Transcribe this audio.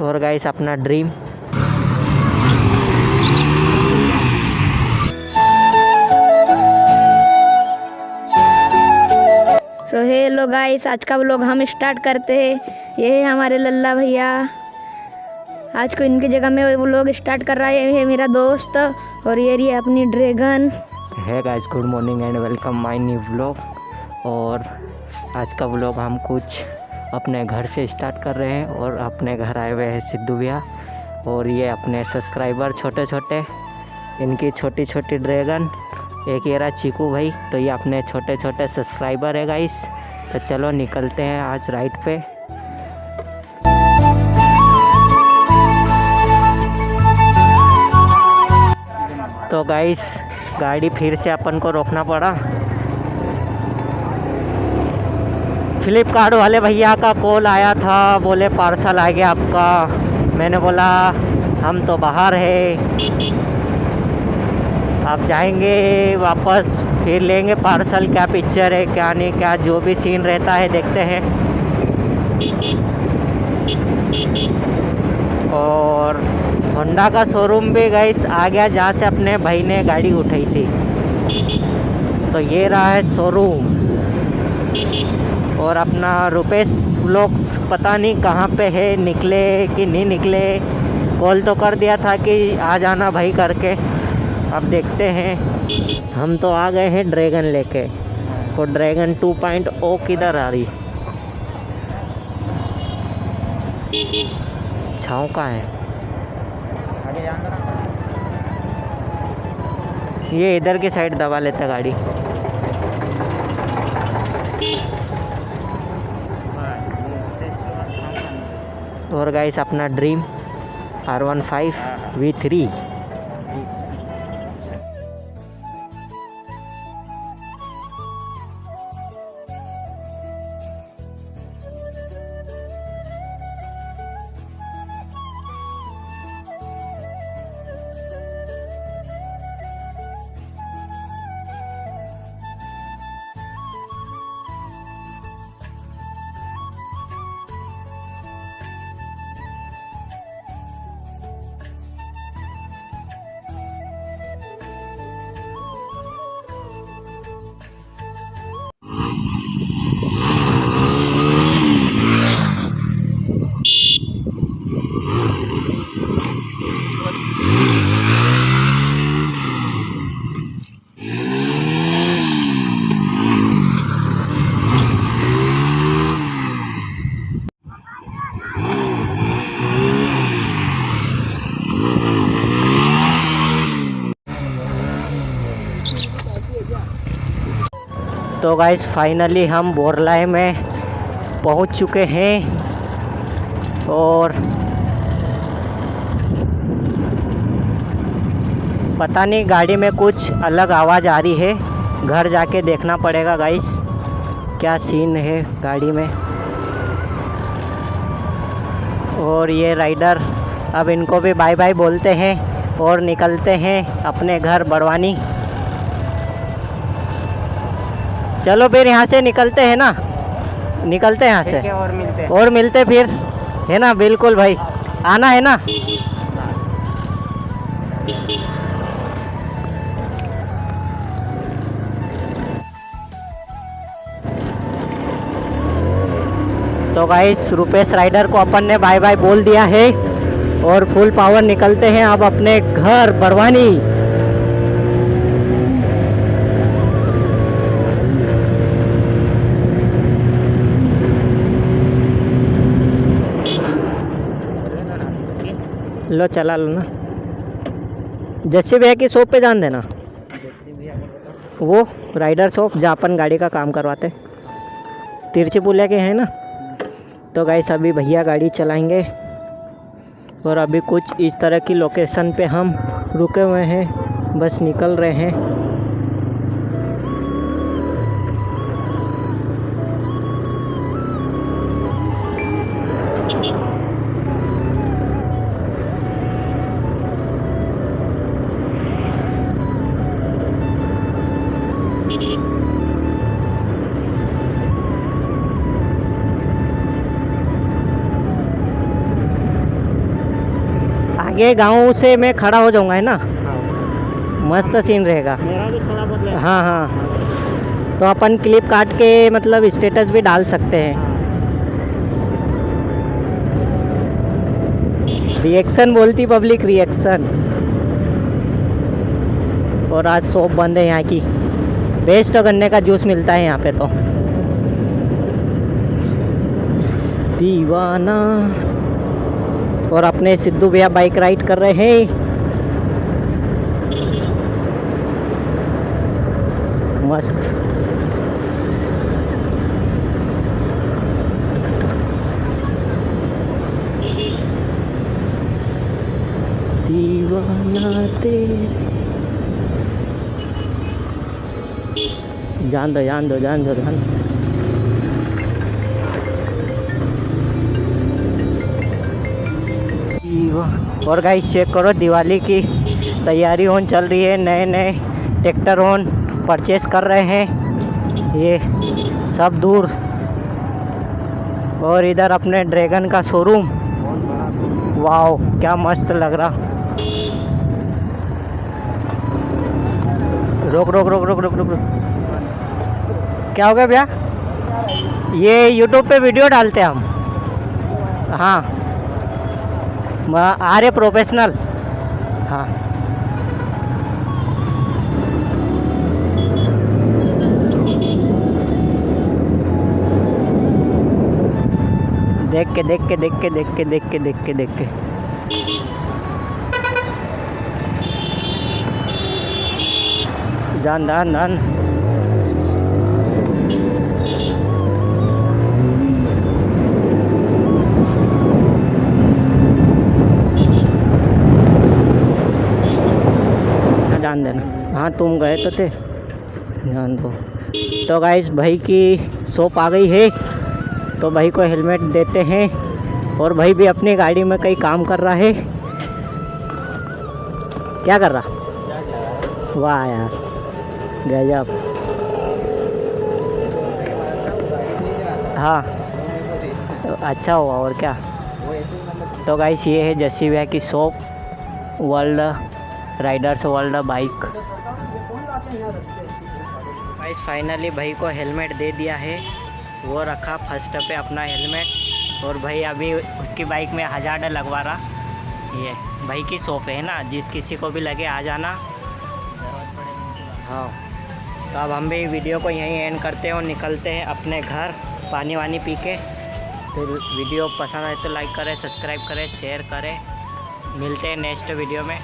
और गाइस अपना dream. So hello guys, आज का व्लॉग हम स्टार्ट करते हैं। ये है हमारे लल्ला भैया। आज को इनकी जगह में व्लॉग स्टार्ट कर रहा है। ये है मेरा दोस्त और ये रही है अपनी ड्रैगन। है guys, good morning and welcome my new vlog. और आज का व्लॉग हम कुछ अपने घर से स्टार्ट कर रहे हैं और अपने घर आए हुए हैं सिद्धू भैया और ये अपने सब्सक्राइबर छोटे छोटे, इनकी छोटी छोटी ड्रैगन। एक ये रहा चीकू भाई, तो ये अपने छोटे छोटे सब्सक्राइबर है गाइस। तो चलो निकलते हैं आज राइड पे। तो गाइस गाड़ी फिर से अपन को रोकना पड़ा। फ्लिपकार्ट वाले भैया का कॉल आया था, बोले पार्सल आ गया आपका। मैंने बोला हम तो बाहर है, आप जाएंगे वापस फिर लेंगे पार्सल। क्या पिक्चर है क्या नहीं, क्या जो भी सीन रहता है देखते हैं। और होंडा का शोरूम भी गाइस आ गया जहाँ से अपने भाई ने गाड़ी उठाई थी। तो ये रहा है शोरूम। और अपना रुपेश व्लॉग्स पता नहीं कहाँ पे है, निकले कि नहीं निकले। कॉल तो कर दिया था कि आ जाना भाई करके। अब देखते हैं। हम तो आ गए हैं ड्रैगन लेके। और ड्रैगन 2.0 किधर आ रही? छाँव कहाँ है? आगे जाना। ये इधर की साइड दबा लेता गाड़ी। और गाइस अपना ड्रीम R15 V3। तो गाइस फाइनली हम बोरलाई में पहुंच चुके हैं। और पता नहीं गाड़ी में कुछ अलग आवाज़ आ रही है, घर जाके देखना पड़ेगा गाइस क्या सीन है गाड़ी में। और ये राइडर अब इनको भी बाय बाय बोलते हैं और निकलते हैं अपने घर बड़वानी। चलो फिर यहाँ से निकलते हैं ना, निकलते हैं यहाँ से और मिलते फिर, है ना? बिल्कुल भाई, आना है ना? तो गाइस रुपेश राइडर को अपन ने बाय बाय बोल दिया है और फुल पावर निकलते हैं अब अपने घर बड़वानी। लो चला लो ना। जैसे भैया की शॉप पे जान देना, वो राइडर शॉप जहाँ अपन गाड़ी का काम करवाते, तिरछी पुलिया के हैं ना। तो गाइस अभी भैया गाड़ी चलाएंगे और अभी कुछ इस तरह की लोकेशन पे हम रुके हुए हैं, बस निकल रहे हैं। ये गांव से मैं खड़ा हो जाऊंगा है ना, मस्त सीन रहेगा। मेरा भी थोड़ा बहुत ले। हाँ हाँ, तो अपन क्लिप काट के मतलब स्टेटस भी डाल सकते हैं। रिएक्शन बोलती पब्लिक, रिएक्शन। और आज शॉप बंद है यहाँ की, बेस्ट गन्ने का जूस मिलता है यहाँ पे तो। दीवाना। और अपने सिद्धू भैया बाइक राइड कर रहे हैं, मस्त। दीवाना तेरे, जान दो जान दो जान दो जान दो। और गाइस चेक करो, दिवाली की तैयारी होन चल रही है, नए नए ट्रैक्टर होन परचेस कर रहे हैं ये सब दूर। और इधर अपने ड्रैगन का शोरूम, वाओ क्या मस्त लग रहा। रोक रोक रोक रोक रोक रोक रोक। क्या हो गया भैया? ये यूट्यूब पे वीडियो डालते हैं हम। हाँ आर्य प्रोफेशनल। हाँ देख के देख के देख के देख के देख के देख के देख के जान जान जान। जान देना। हाँ तुम गए तो थे, जान दो। तो गाइस भाई की शॉप आ गई है, तो भाई को हेलमेट देते हैं। और भाई भी अपनी गाड़ी में कई काम कर रहा है। क्या कर रहा? वाह यार गजब। हाँ अच्छा हुआ, और क्या। तो गाइस ये है जस्सी भैया की shop, world Riders world bike. Guys finally भाई को हेलमेट दे दिया है, वो रखा फर्स्ट पे अपना हेलमेट। और भाई अभी उसकी बाइक में हजार्ड लगवा रहा। ये भाई की शॉप है ना, जिस किसी को भी लगे आ जाना। हाँ तो अब हम भी वीडियो को यहीं एंड करते हैं और निकलते हैं अपने घर पानी वानी पी के। फिर वीडियो पसंद आए तो लाइक करें, सब्सक्राइब करें, शेयर करें। मिलते हैं नेक्स्ट वीडियो में।